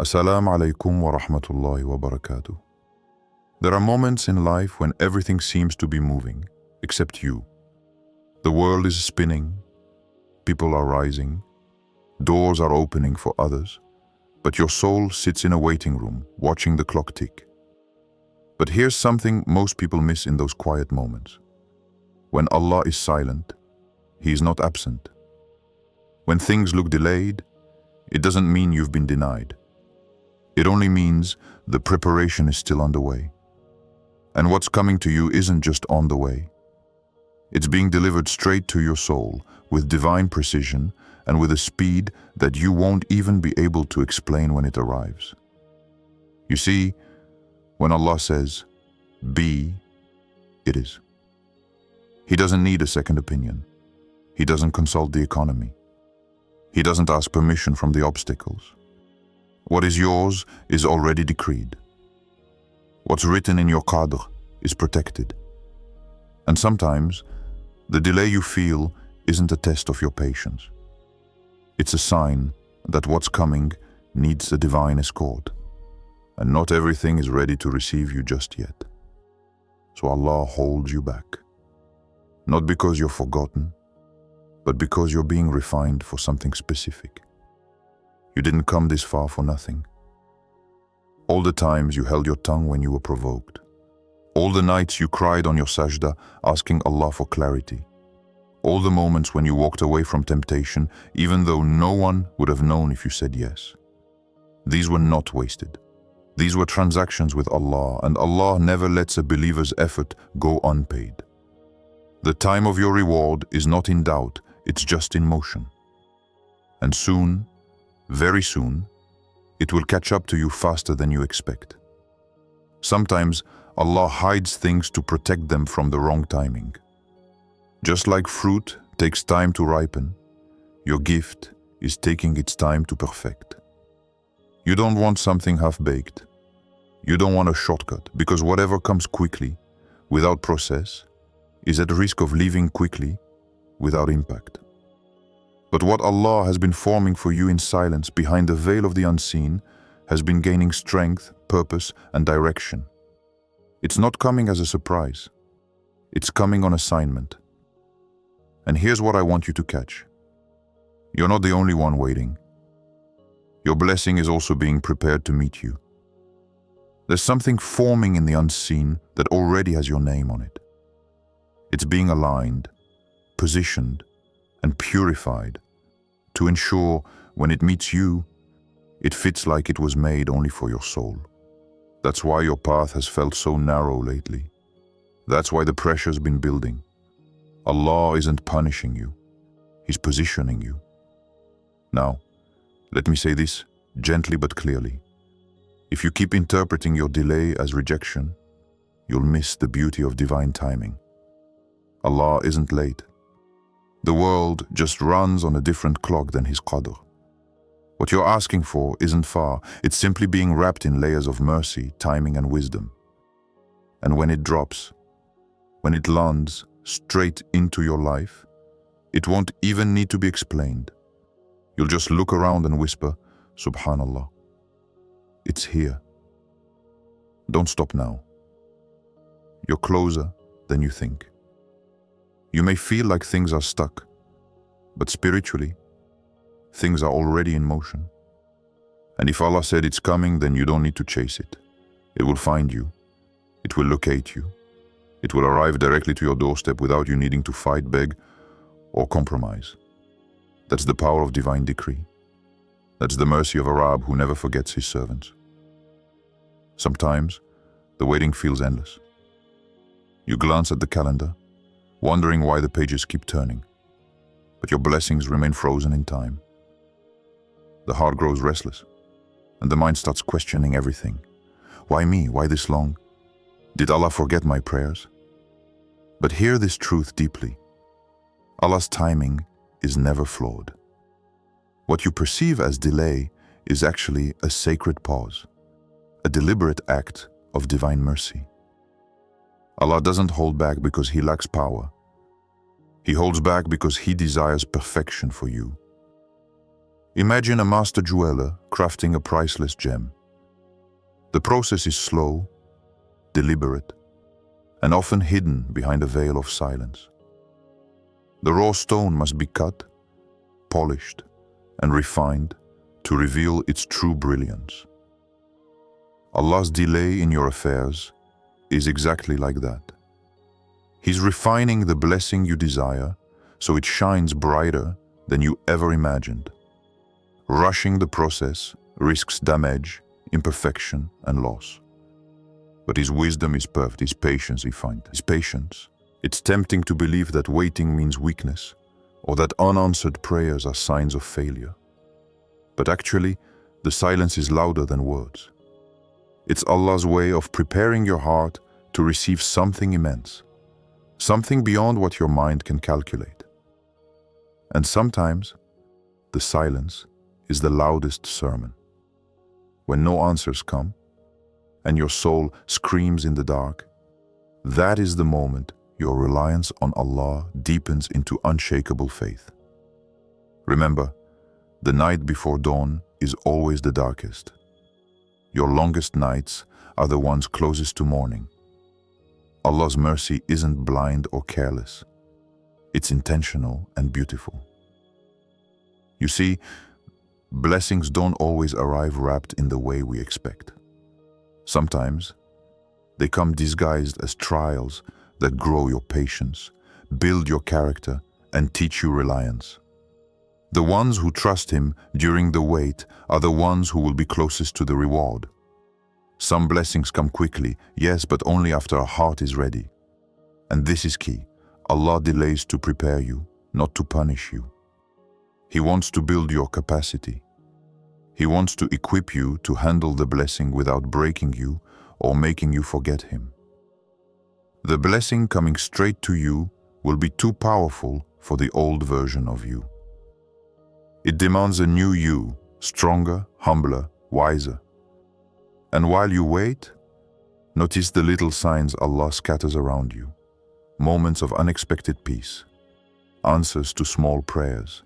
Assalamu alaikum wa rahmatullahi wa barakatuh. There are moments in life when everything seems to be moving, except you. The world is spinning, people are rising, doors are opening for others, but your soul sits in a waiting room, watching the clock tick. But here's something most people miss in those quiet moments. When Allah is silent, He is not absent. When things look delayed, it doesn't mean you've been denied. It only means the preparation is still underway. And what's coming to you isn't just on the way. It's being delivered straight to your soul with divine precision and with a speed that you won't even be able to explain when it arrives. You see, when Allah says, "Be," it is. He doesn't need a second opinion. He doesn't consult the economy. He doesn't ask permission from the obstacles. What is yours is already decreed. What's written in your qadr is protected. And sometimes, the delay you feel isn't a test of your patience. It's a sign that what's coming needs a divine escort, and not everything is ready to receive you just yet. So Allah holds you back, not because you're forgotten, but because you're being refined for something specific. You didn't come this far for nothing. All the times you held your tongue when you were provoked. All the nights you cried on your sajda asking Allah for clarity. All the moments when you walked away from temptation even though no one would have known if you said yes. These were not wasted. These were transactions with Allah, and Allah never lets a believer's effort go unpaid. The time of your reward is not in doubt, it's just in motion. And soon, very soon, it will catch up to you faster than you expect. Sometimes Allah hides things to protect them from the wrong timing. Just like fruit takes time to ripen, your gift is taking its time to perfect. You don't want something half-baked. You don't want a shortcut, because whatever comes quickly, without process, is at risk of leaving quickly, without impact. But what Allah has been forming for you in silence behind the veil of the unseen has been gaining strength, purpose, and direction. It's not coming as a surprise. It's coming on assignment. And here's what I want you to catch. You're not the only one waiting. Your blessing is also being prepared to meet you. There's something forming in the unseen that already has your name on it. It's being aligned, positioned, and purified to ensure when it meets you, it fits like it was made only for your soul. That's why your path has felt so narrow lately. That's why the pressure's been building. Allah isn't punishing you. He's positioning you. Now, let me say this gently but clearly. If you keep interpreting your delay as rejection, you'll miss the beauty of divine timing. Allah isn't late. The world just runs on a different clock than His qadr. What you're asking for isn't far. It's simply being wrapped in layers of mercy, timing, and wisdom. And when it drops, when it lands straight into your life, it won't even need to be explained. You'll just look around and whisper, "Subhanallah, it's here." Don't stop now. You're closer than you think. You may feel like things are stuck, but spiritually, things are already in motion. And if Allah said it's coming, then you don't need to chase it. It will find you. It will locate you. It will arrive directly to your doorstep without you needing to fight, beg, or compromise. That's the power of divine decree. That's the mercy of a Rabb who never forgets his servants. Sometimes, the waiting feels endless. You glance at the calendar, wondering why the pages keep turning. But your blessings remain frozen in time. The heart grows restless, and the mind starts questioning everything. Why me? Why this long? Did Allah forget my prayers? But hear this truth deeply. Allah's timing is never flawed. What you perceive as delay is actually a sacred pause, a deliberate act of divine mercy. Allah doesn't hold back because He lacks power. He holds back because He desires perfection for you. Imagine a master jeweler crafting a priceless gem. The process is slow, deliberate, and often hidden behind a veil of silence. The raw stone must be cut, polished, and refined to reveal its true brilliance. Allah's delay in your affairs is exactly like that. He's refining the blessing you desire so it shines brighter than you ever imagined. Rushing the process risks damage, imperfection, and loss. But His wisdom is perfect, His patience, His patience. It's tempting to believe that waiting means weakness, or that unanswered prayers are signs of failure. But actually, the silence is louder than words. It's Allah's way of preparing your heart to receive something immense, something beyond what your mind can calculate. And sometimes, the silence is the loudest sermon. When no answers come, and your soul screams in the dark, that is the moment your reliance on Allah deepens into unshakable faith. Remember, the night before dawn is always the darkest. Your longest nights are the ones closest to morning. Allah's mercy isn't blind or careless. It's intentional and beautiful. You see, blessings don't always arrive wrapped in the way we expect. Sometimes, they come disguised as trials that grow your patience, build your character, and teach you reliance. The ones who trust Him during the wait are the ones who will be closest to the reward. Some blessings come quickly, yes, but only after our heart is ready. And this is key. Allah delays to prepare you, not to punish you. He wants to build your capacity. He wants to equip you to handle the blessing without breaking you or making you forget Him. The blessing coming straight to you will be too powerful for the old version of you. It demands a new you, stronger, humbler, wiser. And while you wait, notice the little signs Allah scatters around you. Moments of unexpected peace, answers to small prayers,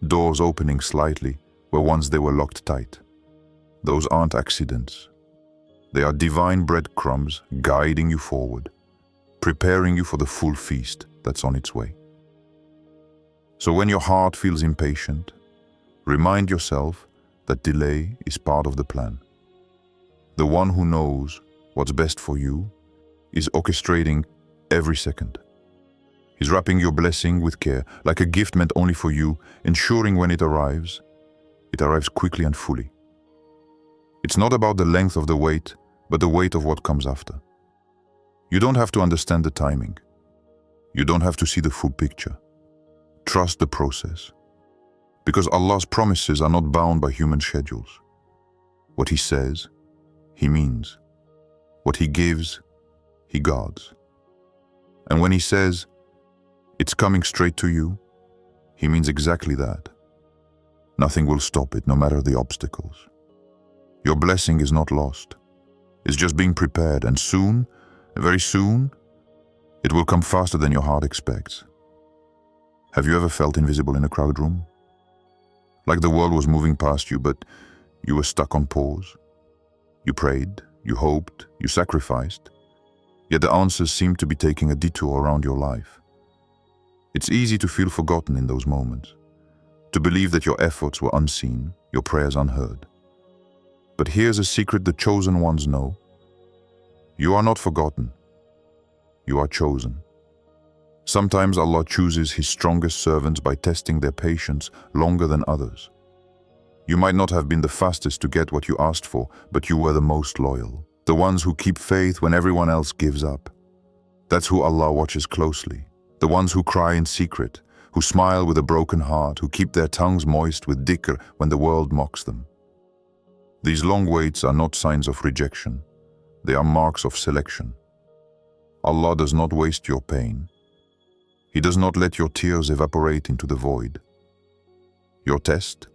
doors opening slightly where once they were locked tight. Those aren't accidents. They are divine breadcrumbs guiding you forward, preparing you for the full feast that's on its way. So when your heart feels impatient, remind yourself that delay is part of the plan. The one who knows what's best for you is orchestrating every second. He's wrapping your blessing with care, like a gift meant only for you, ensuring when it arrives quickly and fully. It's not about the length of the wait, but the weight of what comes after. You don't have to understand the timing. You don't have to see the full picture. Trust the process. Because Allah's promises are not bound by human schedules. What He says, He means. What He gives, He guards. And when He says, it's coming straight to you, He means exactly that. Nothing will stop it, no matter the obstacles. Your blessing is not lost. It's just being prepared, and soon, very soon, it will come faster than your heart expects. Have you ever felt invisible in a crowded room? Like the world was moving past you, but you were stuck on pause. You prayed, you hoped, you sacrificed, yet the answers seemed to be taking a detour around your life. It's easy to feel forgotten in those moments, to believe that your efforts were unseen, your prayers unheard. But here's a secret the chosen ones know. You are not forgotten. You are chosen. Sometimes Allah chooses His strongest servants by testing their patience longer than others. You might not have been the fastest to get what you asked for, but you were the most loyal. The ones who keep faith when everyone else gives up. That's who Allah watches closely. The ones who cry in secret, who smile with a broken heart, who keep their tongues moist with dhikr when the world mocks them. These long waits are not signs of rejection. They are marks of selection. Allah does not waste your pain. He does not let your tears evaporate into the void. Your test,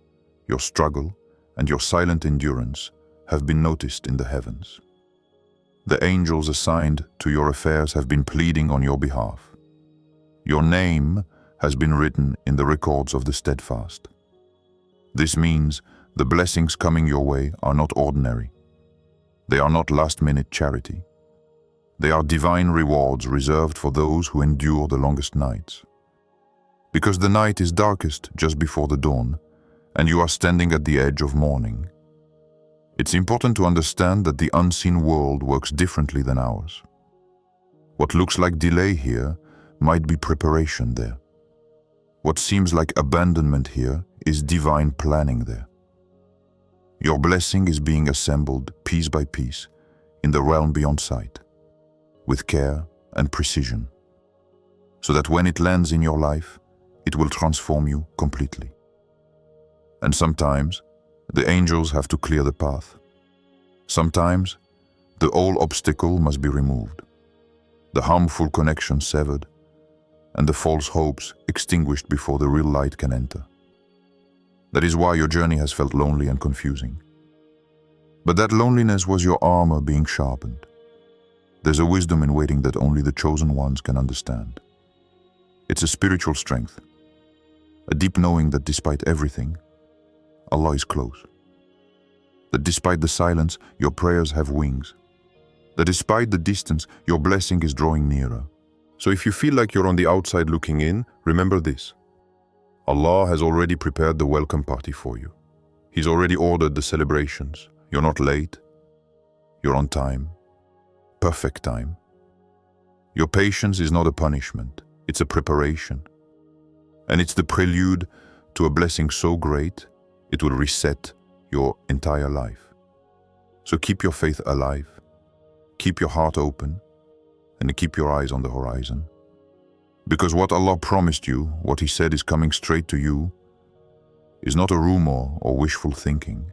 your struggle, and your silent endurance have been noticed in the heavens. The angels assigned to your affairs have been pleading on your behalf. Your name has been written in the records of the steadfast. This means the blessings coming your way are not ordinary. They are not last-minute charity. They are divine rewards reserved for those who endure the longest nights. Because the night is darkest just before the dawn, and you are standing at the edge of morning. It's important to understand that the unseen world works differently than ours. What looks like delay here might be preparation there. What seems like abandonment here is divine planning there. Your blessing is being assembled piece by piece in the realm beyond sight, with care and precision, so that when it lands in your life, it will transform you completely. And sometimes, the angels have to clear the path. Sometimes, the old obstacle must be removed, the harmful connection severed, and the false hopes extinguished before the real light can enter. That is why your journey has felt lonely and confusing. But that loneliness was your armor being sharpened. There's a wisdom in waiting that only the chosen ones can understand. It's a spiritual strength, a deep knowing that despite everything, Allah is close. That despite the silence, your prayers have wings. That despite the distance, your blessing is drawing nearer. So if you feel like you're on the outside looking in, remember this. Allah has already prepared the welcome party for you. He's already ordered the celebrations. You're not late. You're on time. Perfect time. Your patience is not a punishment. It's a preparation. And it's the prelude to a blessing so great, it will reset your entire life. So keep your faith alive. Keep your heart open. And keep your eyes on the horizon. Because what Allah promised you, what He said is coming straight to you, is not a rumor or wishful thinking.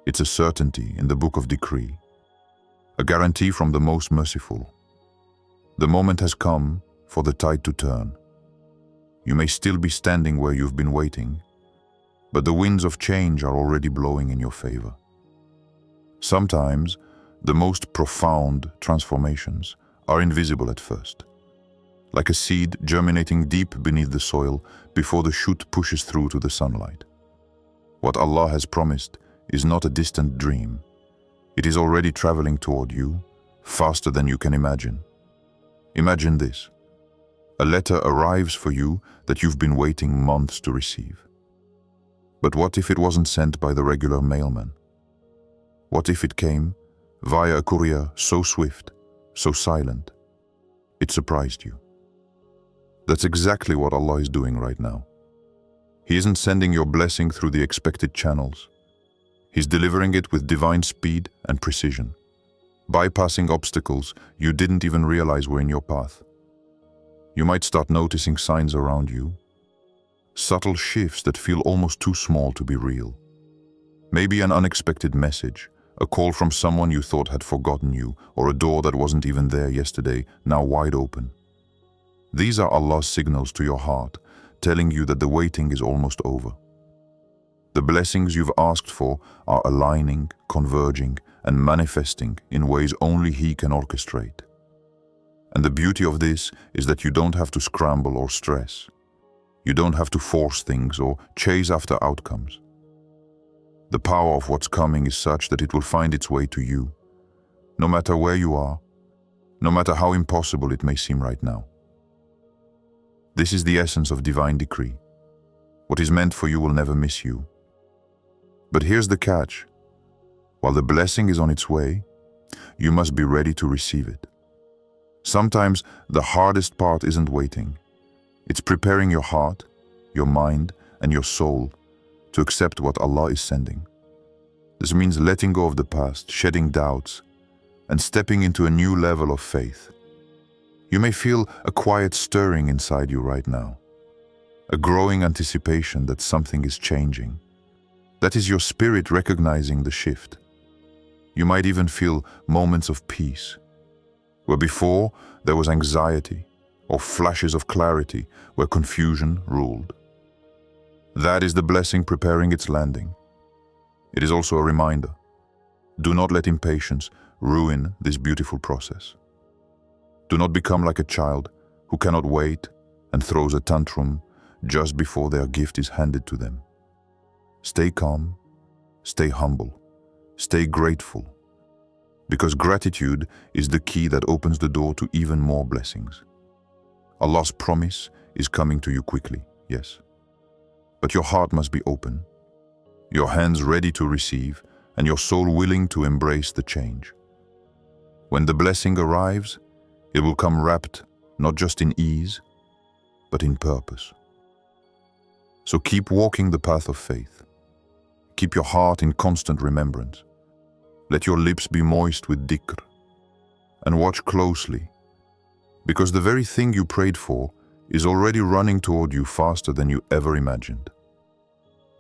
It's a certainty in the book of decree, a guarantee from the most merciful. The moment has come for the tide to turn. You may still be standing where you've been waiting, but the winds of change are already blowing in your favor. Sometimes, the most profound transformations are invisible at first, like a seed germinating deep beneath the soil before the shoot pushes through to the sunlight. What Allah has promised is not a distant dream. It is already traveling toward you, faster than you can imagine. Imagine this. A letter arrives for you that you've been waiting months to receive. But what if it wasn't sent by the regular mailman? What if it came via a courier so swift, so silent, it surprised you? That's exactly what Allah is doing right now. He isn't sending your blessing through the expected channels. He's delivering it with divine speed and precision, bypassing obstacles you didn't even realize were in your path. You might start noticing signs around you, subtle shifts that feel almost too small to be real. Maybe an unexpected message, a call from someone you thought had forgotten you, or a door that wasn't even there yesterday, now wide open. These are Allah's signals to your heart, telling you that the waiting is almost over. The blessings you've asked for are aligning, converging, and manifesting in ways only He can orchestrate. And the beauty of this is that you don't have to scramble or stress. You don't have to force things or chase after outcomes. The power of what's coming is such that it will find its way to you, no matter where you are, no matter how impossible it may seem right now. This is the essence of divine decree. What is meant for you will never miss you. But here's the catch. While the blessing is on its way, you must be ready to receive it. Sometimes the hardest part isn't waiting. It's preparing your heart, your mind, and your soul to accept what Allah is sending. This means letting go of the past, shedding doubts, and stepping into a new level of faith. You may feel a quiet stirring inside you right now, a growing anticipation that something is changing. That is your spirit recognizing the shift. You might even feel moments of peace, where before there was anxiety, or flashes of clarity where confusion ruled. That is the blessing preparing its landing. It is also a reminder. Do not let impatience ruin this beautiful process. Do not become like a child who cannot wait and throws a tantrum just before their gift is handed to them. Stay calm, stay humble, stay grateful, because gratitude is the key that opens the door to even more blessings. Allah's promise is coming to you quickly, yes. But your heart must be open, your hands ready to receive, and your soul willing to embrace the change. When the blessing arrives, it will come wrapped not just in ease, but in purpose. So keep walking the path of faith. Keep your heart in constant remembrance. Let your lips be moist with dhikr. And watch closely, because the very thing you prayed for is already running toward you faster than you ever imagined.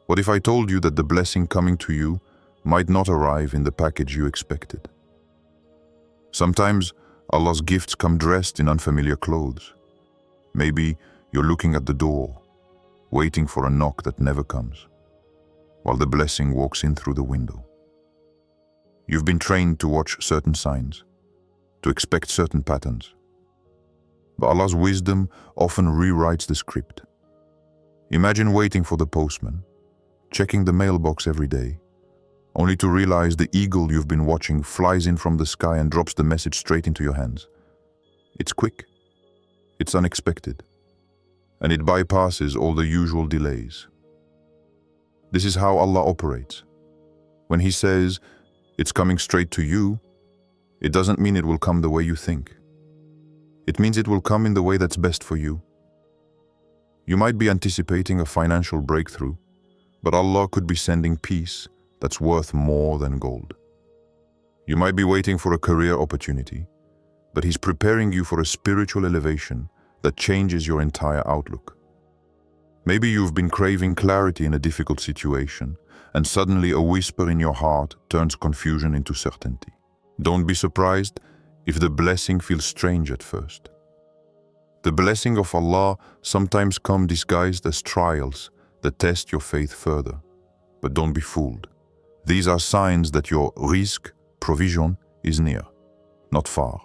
What if I told you that the blessing coming to you might not arrive in the package you expected? Sometimes Allah's gifts come dressed in unfamiliar clothes. Maybe you're looking at the door, waiting for a knock that never comes, while the blessing walks in through the window. You've been trained to watch certain signs, to expect certain patterns. But Allah's wisdom often rewrites the script. Imagine waiting for the postman, checking the mailbox every day, only to realize the eagle you've been watching flies in from the sky and drops the message straight into your hands. It's quick, it's unexpected, and it bypasses all the usual delays. This is how Allah operates. When He says, it's coming straight to you, it doesn't mean it will come the way you think. It means it will come in the way that's best for you. You might be anticipating a financial breakthrough, but Allah could be sending peace that's worth more than gold. You might be waiting for a career opportunity, but He's preparing you for a spiritual elevation that changes your entire outlook. Maybe you've been craving clarity in a difficult situation, and suddenly a whisper in your heart turns confusion into certainty. Don't be surprised if the blessing feels strange at first. The blessing of Allah sometimes come disguised as trials that test your faith further. But don't be fooled. These are signs that your rizq, provision, is near, not far.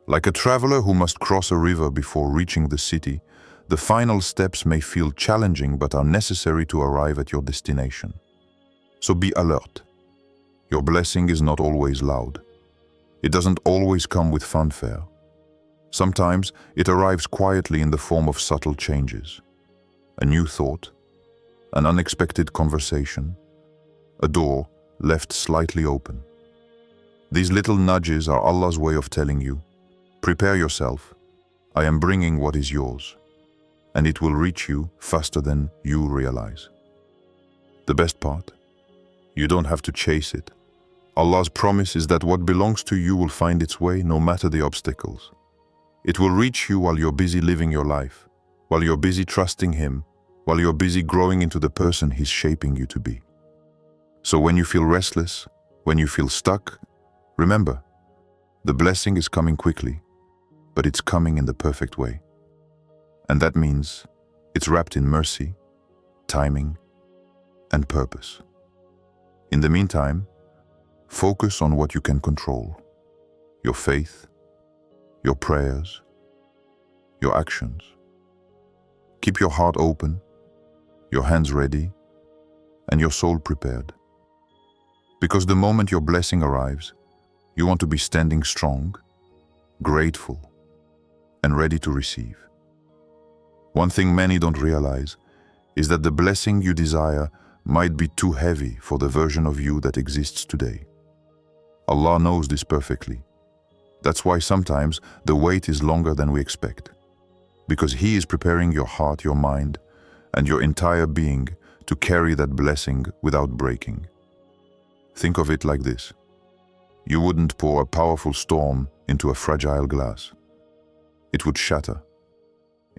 Like a traveler who must cross a river before reaching the city, the final steps may feel challenging but are necessary to arrive at your destination. So be alert. Your blessing is not always loud. It doesn't always come with fanfare. Sometimes it arrives quietly in the form of subtle changes. A new thought, an unexpected conversation, a door left slightly open. These little nudges are Allah's way of telling you, prepare yourself, I am bringing what is yours, and it will reach you faster than you realize. The best part? You don't have to chase it. Allah's promise is that what belongs to you will find its way no matter the obstacles. It will reach you while you're busy living your life, while you're busy trusting Him, while you're busy growing into the person He's shaping you to be. So when you feel restless, when you feel stuck, remember, the blessing is coming quickly, but it's coming in the perfect way. And that means it's wrapped in mercy, timing, and purpose. In the meantime, focus on what you can control: your faith, your prayers, your actions. Keep your heart open, your hands ready, and your soul prepared. Because the moment your blessing arrives, you want to be standing strong, grateful, and ready to receive. One thing many don't realize is that the blessing you desire might be too heavy for the version of you that exists today. Allah knows this perfectly. That's why sometimes the wait is longer than we expect, because He is preparing your heart, your mind, and your entire being to carry that blessing without breaking. Think of it like this. You wouldn't pour a powerful storm into a fragile glass. It would shatter.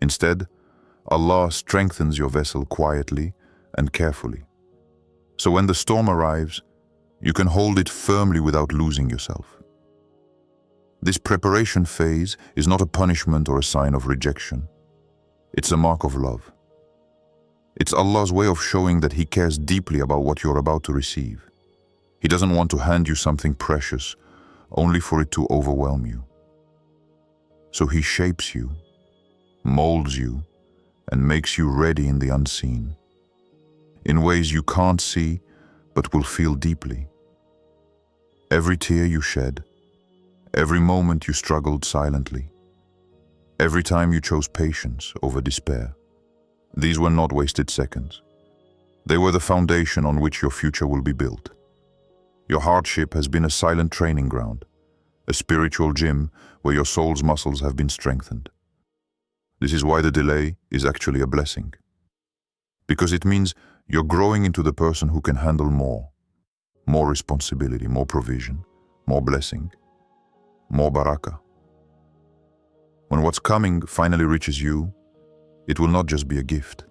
Instead, Allah strengthens your vessel quietly and carefully. So when the storm arrives, you can hold it firmly without losing yourself. This preparation phase is not a punishment or a sign of rejection. It's a mark of love. It's Allah's way of showing that He cares deeply about what you're about to receive. He doesn't want to hand you something precious only for it to overwhelm you. So He shapes you, molds you, and makes you ready in the unseen. in ways you can't see but will feel deeply. Every tear you shed, every moment you struggled silently, every time you chose patience over despair, these were not wasted seconds. They were the foundation on which your future will be built. Your hardship has been a silent training ground, a spiritual gym where your soul's muscles have been strengthened. This is why the delay is actually a blessing. Because it means you're growing into the person who can handle more responsibility, more provision, more blessing, more barakah. When what's coming finally reaches you, it will not just be a gift.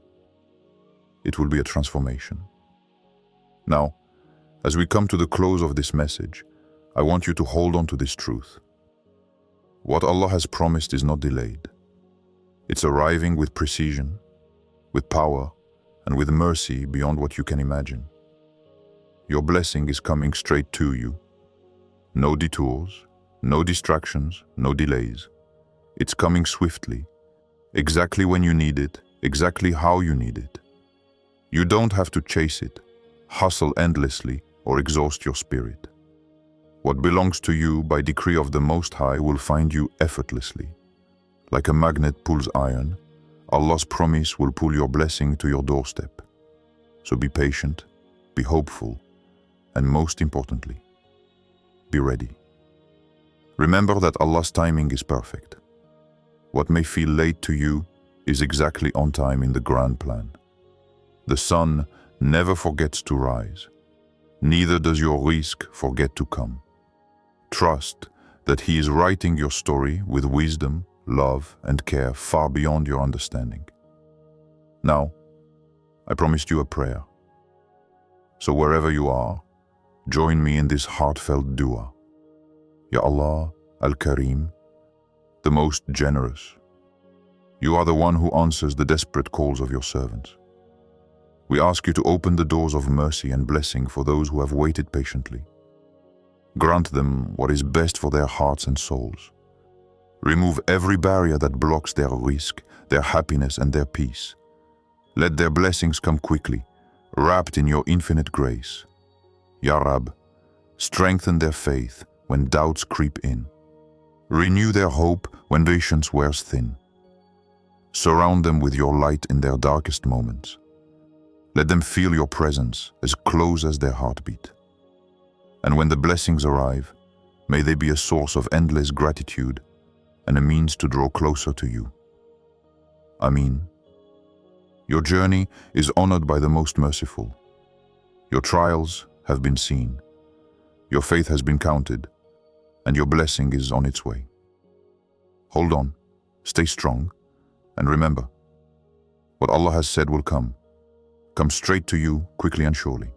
It will be a transformation. Now, as we come to the close of this message, I want you to hold on to this truth. What Allah has promised is not delayed. It's arriving with precision, with power, and with mercy beyond what you can imagine. Your blessing is coming straight to you. No detours, no distractions, no delays. It's coming swiftly, exactly when you need it, exactly how you need it. You don't have to chase it, hustle endlessly, or exhaust your spirit. What belongs to you by decree of the Most High will find you effortlessly. Like a magnet pulls iron, Allah's promise will pull your blessing to your doorstep. So be patient, be hopeful, and most importantly, be ready. Remember that Allah's timing is perfect. What may feel late to you is exactly on time in the grand plan. The sun never forgets to rise. Neither does your rizq forget to come. Trust that He is writing your story with wisdom, love, and care far beyond your understanding. Now, I promised you a prayer. So wherever you are, join me in this heartfelt dua. Ya Allah Al-Kareem, the most generous. You are the one who answers the desperate calls of your servants. We ask you to open the doors of mercy and blessing for those who have waited patiently. Grant them what is best for their hearts and souls. Remove every barrier that blocks their rizq, their happiness and their peace. Let their blessings come quickly, wrapped in your infinite grace. Ya Rab, strengthen their faith when doubts creep in. Renew their hope when patience wears thin. Surround them with your light in their darkest moments. Let them feel your presence as close as their heartbeat. And when the blessings arrive, may they be a source of endless gratitude and a means to draw closer to you. Ameen. Your journey is honored by the Most Merciful. Your trials have been seen. Your faith has been counted, and your blessing is on its way. Hold on, stay strong, and remember, what Allah has said will come straight to you quickly and surely.